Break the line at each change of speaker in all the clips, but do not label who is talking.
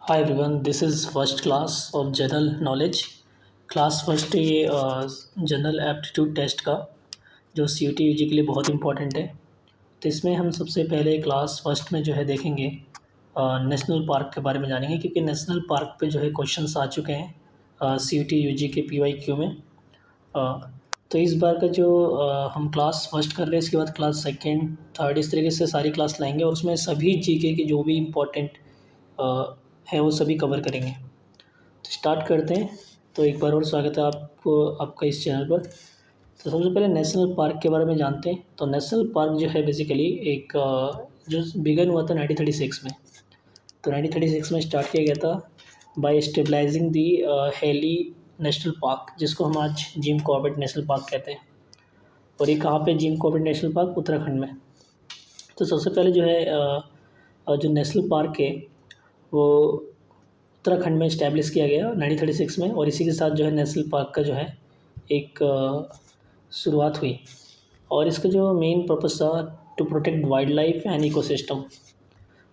Hi everyone, this is first class of general knowledge. Class first ये general aptitude test का जो C T U जी के लिए बहुत इंपॉर्टेंट है। तो इसमें हम सबसे पहले क्लास फर्स्ट में जो है देखेंगे नेशनल पार्क के बारे में जानेंगे, क्योंकि नेशनल पार्क पे जो है क्वेश्चंस आ चुके हैं सी टी यू जी के पी वाई क्यू में। अ, तो इस बार का जो हम क्लास फर्स्ट कर रहे हैं, इसके बाद क्लास सेकेंड थर्ड इस तरीके से सारी क्लास लाएंगे और उसमें सभी जी के जो भी इम्पोर्टेंट हैं वो सभी कवर करेंगे। तो स्टार्ट करते हैं। तो एक बार और स्वागत है आपको आपका इस चैनल पर। तो सबसे पहले नेशनल पार्क के बारे में जानते हैं। तो नेशनल पार्क जो है बेसिकली एक जो बिगन हुआ था 1936 में। तो 1936 में स्टार्ट किया गया था बाय स्टेबलाइजिंग दी हेली नेशनल पार्क, जिसको हम आज जिम कॉर्बेट नेशनल पार्क कहते हैं। और ये कहाँ पे Jim Corbett national park? Uttarakhand में। तो सबसे पहले जो है जो नेशनल पार्क है वो उत्तराखंड में इस्टेब्लिश किया गया 1936 में, और इसी के साथ जो है नेशनल पार्क का जो है एक शुरुआत हुई। और इसका जो मेन पर्पस था to protect wildlife and ecosystem.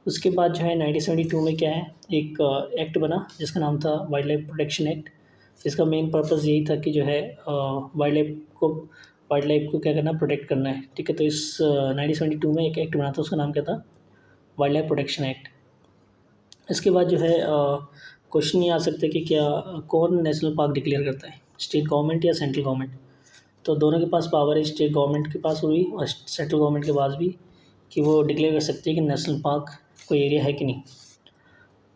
उसके बाद जो है 1972 में क्या है, एक एक्ट बना जिसका नाम था वाइल्ड लाइफ प्रोटेक्शन एक्ट। इसका मेन पर्पस यही था कि जो है वाइल्ड लाइफ को क्या करना, प्रोटेक्ट करना है। ठीक है, तो इस 1972 में एक एक्ट बना था, उसका नाम क्या था? Wild life protection act. इसके बाद जो है क्वेश्चन ये आ सकता है कि क्या कौन नेशनल पार्क डिक्लेयर करता है, स्टेट गवर्नमेंट या सेंट्रल गवर्नमेंट? तो दोनों के पास पावर है, स्टेट गवर्नमेंट के पास भी और सेंट्रल गवर्नमेंट के पास भी, कि वो डिक्लेयर कर सकती है कि नेशनल पार्क कोई एरिया है कि नहीं।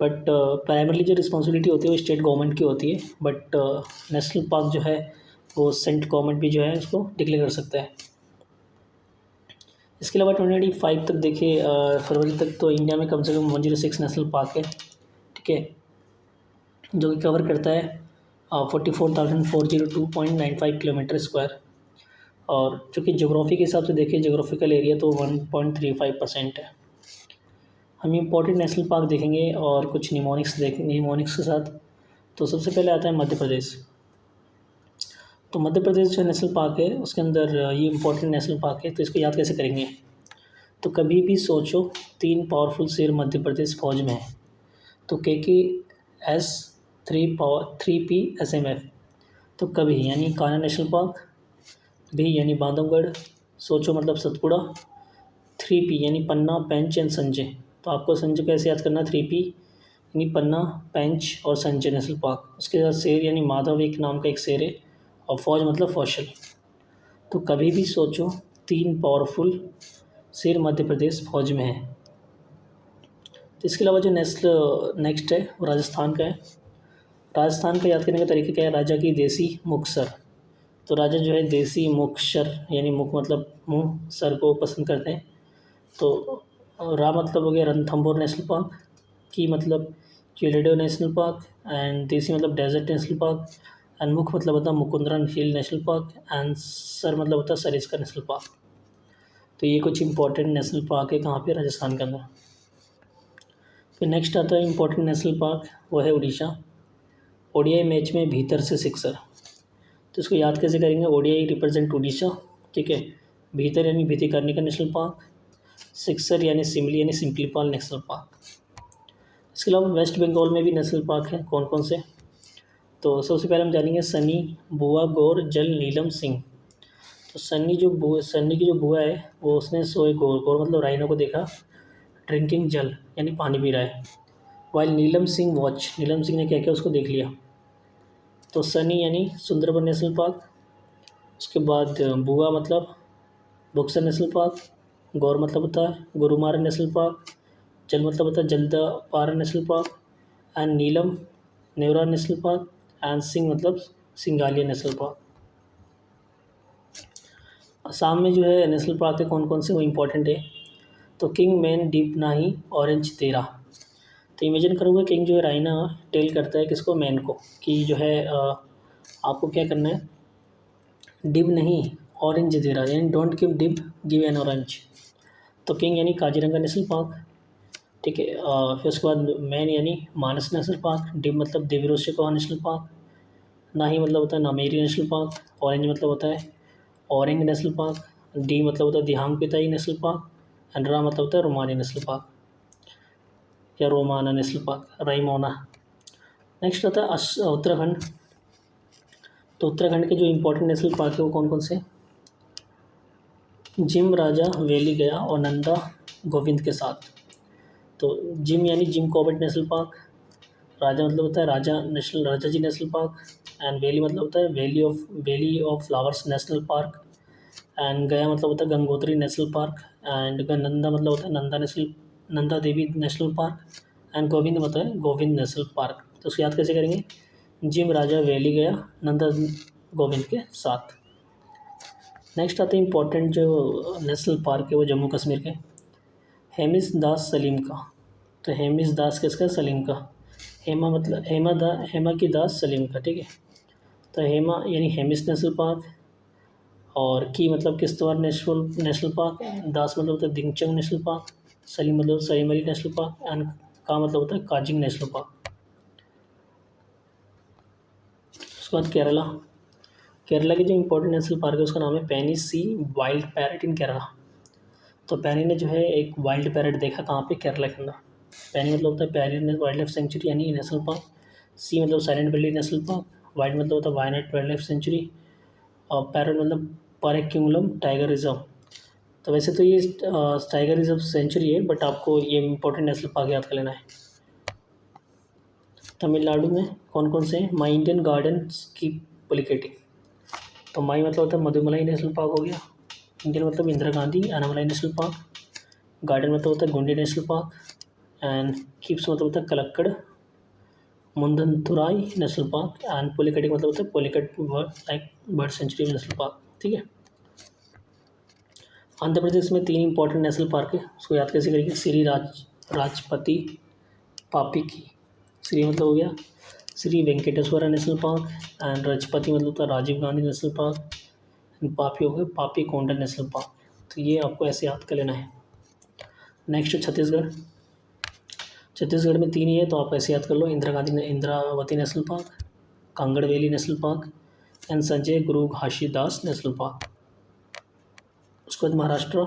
बट प्राइमरली जो रिस्पॉन्सिबिलिटी होती है वो स्टेट गवर्नमेंट की होती है, बट नेशनल पार्क जो है वो सेंट्रल गवर्नमेंट भी जो है उसको डिक्लेयर कर सकता है। इसके अलावा 2025 तक देखिए, फरवरी तक तो इंडिया में कम से कम 106 नेशनल पार्क है। ठीक है, जो कि कवर करता है 44,402.95 किलोमीटर स्क्वायर। और चूँकि जोग्राफ़ी के हिसाब से देखिए, जोग्राफिकल एरिया तो 1.35% है। हम इम्पोर्टेंट नेशनल पार्क देखेंगे और कुछ निमोनिक्स के साथ। तो सबसे पहले आता है मध्य प्रदेश। तो मध्य प्रदेश जो नेशनल पार्क है उसके अंदर ये इम्पोर्टेंट नेशनल पार्क है। तो इसको याद कैसे करेंगे? तो कभी भी सोचो 3 पावरफुल शेर मध्य प्रदेश फौज में है। तो KKS 3P SMF। तो कभी यानी कान्हा नेशनल पार्क, भी यानी बांधवगढ़, सोचो मतलब सतपुड़ा, 3P यानी पन्ना, पेंच एंड संजय। तो आपको संजय कैसे याद करना? 3P यानी पन्ना, पेंच और संजय नेशनल पार्क। उसके साथ शेर यानी माधव एक नाम का एक शेर है, और फौज मतलब कौशल। तो कभी भी सोचो 3 पावरफुल शेर मध्य प्रदेश फौज में है। तो इसके अलावा जो नेक्स्ट है वो राजस्थान का है। राजस्थान का याद करने का तरीका क्या है? राजा की देसी मुक्तसर। तो राजा जो है देसी मुक्तसर यानी मुख मतलब मुँह, सर को पसंद करते हैं। तो रा मतलब हो गया रणथंभौर नेशनल पार्क, की मतलब चिलिडो नेशनल पार्क, एंड देसी मतलब डेजर्ट नेशनल पार्क, एंड मुख मतलब होता है मुकुंदरा हिल नेशनल पार्क, एंड सर मतलब होता है सरिस्का नेशनल पार्क। तो ये कुछ इंपॉर्टेंट नेशनल पार्क है कहाँ पे? राजस्थान के अंदर। फिर नेक्स्ट आता है इंपॉर्टेंट नेशनल पार्क, वो है उड़ीसा। ओडीआई मैच में भीतर से सिक्सर। तो इसको याद कैसे करेंगे? ODI represent Orissa. ठीक है, भीतर यानी भितिकर्णिका नेशनल पार्क, सिक्सर यानी सिमली यानी सिम्पलीपाल नेशनल पार्क। इसके अलावा वेस्ट बंगाल में भी नेशनल पार्क हैं। कौन कौन से? तो सबसे पहले हम जानेंगे सनी, बुआ, गौर, जल, नीलम, सिंह। तो सन्नी की जो बुआ है वो उसने सोए गौर, गौर मतलब राइनो को देखा ड्रिंकिंग जल यानी पानी पी रहा है। वाइल नीलम सिंह वॉच, नीलम सिंह ने क्या किया? उसको देख लिया। तो सनी यानी सुंदरबन नेशनल पार्क। उसके बाद बुआ मतलब बुक्सर नेशनल पार्क, गौर मतलब होता है गोरुमारा नेशनल पार्क, जल मतलब होता है Jaldapara national park, and Neelam Neora national park, and सिंह मतलब सिंगालिया नेशनल पार्क। असम में जो है नेशनल पार्क है कौन कौन से, वो इम्पोर्टेंट है। तो किंग मैन डिप नाही ऑरेंज तेरा। तो इमेजिन करूँगा किंग जो है राइना टेल करता है किसको? मैन को, कि जो है आपको क्या करना है, डिब नहीं ऑरेंज दे रहा, यानी don't give dib give an orange. तो किंग यानी काजीरंगा नेशनल पार्क। ठीक है, फिर उसके बाद मैन यानी मानस नेशनल पार्क, डिब मतलब देवीरोज शेखवा नेशनल पार्क, नाही मतलब होता है नामेरी नेशनल पार्क, ऑरेंज मतलब होता है औरंग नेशनल पार्क, डी मतलब होता है दिहांग पिताई नेशनल पार्क, एंड रा मतलब होता है रोमानी नेशनल पार्क। या रोमाना नेशनल पार्क, राइमोना। नेक्स्ट आता है उत्तराखंड। तो उत्तराखंड के जो इम्पोर्टेंट नेशनल पार्क है वो कौन कौन से? जिम राजा वैली गया और नंदा गोविंद के साथ। तो जिम यानी जिम कॉर्बेट नेशनल पार्क, राजा मतलब होता है राजा जी नेशनल पार्क, एंड वैली मतलब होता है valley of flowers national park, and गया मतलब होता है Gangotri national park, and Nanda मतलब होता है Nanda Devi national park, and Govind मतलब है गोविंद नेशनल पार्क। तो उसको याद कैसे करेंगे? जिम राजा वैली गया नंदा गोविंद के साथ। नेक्स्ट आते हैं इंपॉर्टेंट जो नेशनल पार्क है वो जम्मू कश्मीर के, हेमिस दास सलीम का। तो हेमिस दास किसका? सलीम का। हेमा मतलब हेमा की दास सलीम का, ठीक है। तो हेमा यानी हेमिस नेशनल पार्क, और की मतलब किश्तवाड़ नेशनल पार्क, दास मतलब होता है दिंगचंग नेशनल पार्क, सलीम मतलब Salim Ali national park, and का मतलब होता है काजिंग नेशनल पार्क। उसके बाद केरला की जो इम्पोर्टेंट नेशनल पार्क है उसका नाम है पैनी सी वाइल्ड पैरट इन केरला। तो पैनी ने जो है एक वाइल्ड पैरट देखा कहाँ पे? केरला के अंदर। पैनी मतलब होता है पैरी वाइल्ड लाइफ सेंचुरी यानी नेशनल पार्क, सी मतलब silent valley national park, wild मतलब होता है वायनाड वाइल्ड लाइफ सेंचुरी, और पैरट मतलब पारेक्यूलम टाइगर रिजर्व। तो वैसे तो ये टाइगर रिजर्व सेंचुरी है, बट आपको ये इंपॉर्टेंट नेशनल पार्क याद कर लेना है। तमिलनाडु में कौन कौन से हैं? माई इंडियन गार्डन्स की पुलिकेटी। तो माई मतलब होता है मधुमलाई नेशनल पार्क हो गया, इंडियन मतलब Indira Gandhi Anamalai national park, garden मतलब होता है गुंडी नेशनल पार्क, एंड कीप्स मतलब होता है कलक्कड़ मुंदनथुराई नेशनल पार्क, एंड पुलिकटी मतलब होता है Pulicat bird sanctuary national park, ठीक है। आंध्र प्रदेश में 3 इंपॉर्टेंट नेशनल पार्क है, उसको याद कैसे करेंगे? श्री राजपति पापिकी। श्री मतलब हो गया Shri Venkateswara national park, and राजपति मतलब होता है Rajiv Gandhi national park, and पापी हो गया पापी कोंडा नेशनल पार्क। तो ये आपको ऐसे याद कर लेना है। नेक्स्ट छत्तीसगढ़ में 3 ही है, तो आप ऐसे याद कर लो, Indravati national park, Kanger valley national park, and Sanjay Guru Ghasidas national park. उसके बाद महाराष्ट्र,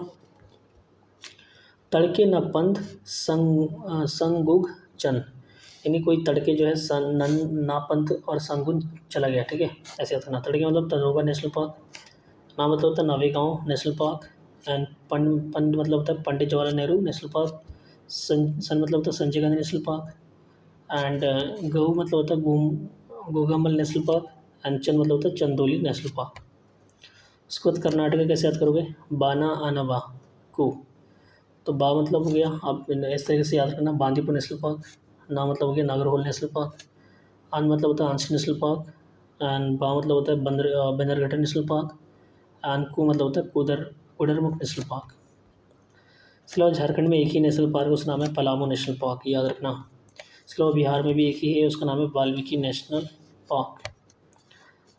तड़के न पंथ संगुग चन, यानी कोई तड़के जो है नापंथ और संगुन चला गया, ठीक है। ऐसे याद करना। तड़के मतलब तडोबा नेशनल पार्क, ना मतलब होता है नवेगांव नेशनल पार्क, एंड पंड मतलब होता है पंडित जवाहरलाल नेहरू नेशनल पार्क, सन मतलब होता है Sanjay Gandhi national park, and गऊ मतलब होता है गोगामल नेशनल पार्क, एंड चंद मतलब होता है चंदोली नेशनल पार्क। उसके बाद कर्नाटक कैसे याद करोगे? बाना आनवा को। तो बा मतलब हो गया, आप इस तरीके से याद करना, बांदीपुर नेशनल पार्क, ना मतलब हो गया नागरहोल नेशनल पार्क, आन मतलब होता है आंशी नेशनल पार्क, एंड बा मतलब होता है बंदरघट्टा नेशनल पार्क, एंड कू मतलब होता है कुडरमुख नेशनल पार्क। इसके अलावा झारखंड में एक ही नेशनल पार्क है, उसका नाम है पलामू नेशनल पार्क, याद रखना। इसके अलावा बिहार में भी एक ही है, उसका नाम है वाल्मीकि नेशनल पार्क।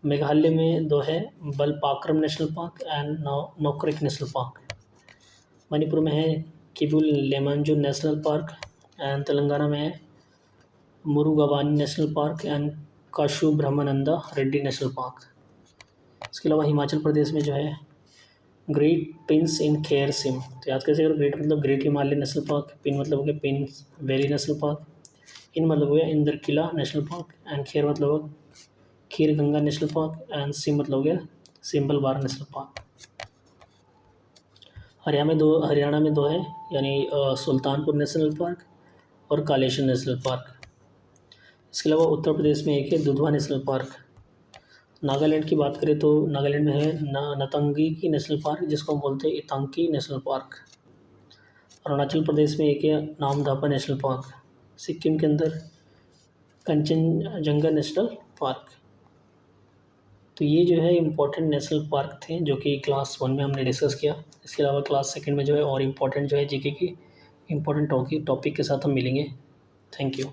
मेघालय में 2 है, Balphakram national park and Nokrek national park. Manipur में है Kibul Lamjao national park, and Telangana में है Mrugavani national park, and Kasu Brahmananda Reddy national park. इसके अलावा हिमाचल प्रदेश में जो है great pins in Kher Sim. तो याद कैसे करो? ग्रेट मतलब great Himalaya national park, pin मतलब हो गया pin valley national park, in मतलब हो गया Indrakila national park, and Kher मतलब हो Kheer Ganga national park, and सिम मतलब हो गया Simbalbara national park. Haryana में दो है, यानी सुल्तानपुर नेशनल पार्क और कालेश्वर नेशनल पार्क। इसके अलावा उत्तर प्रदेश में एक है दुधवा नेशनल पार्क। नागालैंड की बात करें तो नागालैंड में है नतंगी की नेशनल पार्क, जिसको हम बोलते हैं इतांकी नेशनल पार्क। अरुणाचल प्रदेश में एक है नामदाफा नेशनल पार्क। सिक्किम के अंदर कंचनजंगा नेशनल पार्क। तो ये जो है इम्पोर्टेंट नेशनल पार्क थे जो कि क्लास 1 में हमने डिस्कस किया। इसके अलावा क्लास 2 में जो है और इम्पोर्टेंट जो है जीके की इम्पोर्टेंट टॉपिक के साथ हम मिलेंगे। Thank you.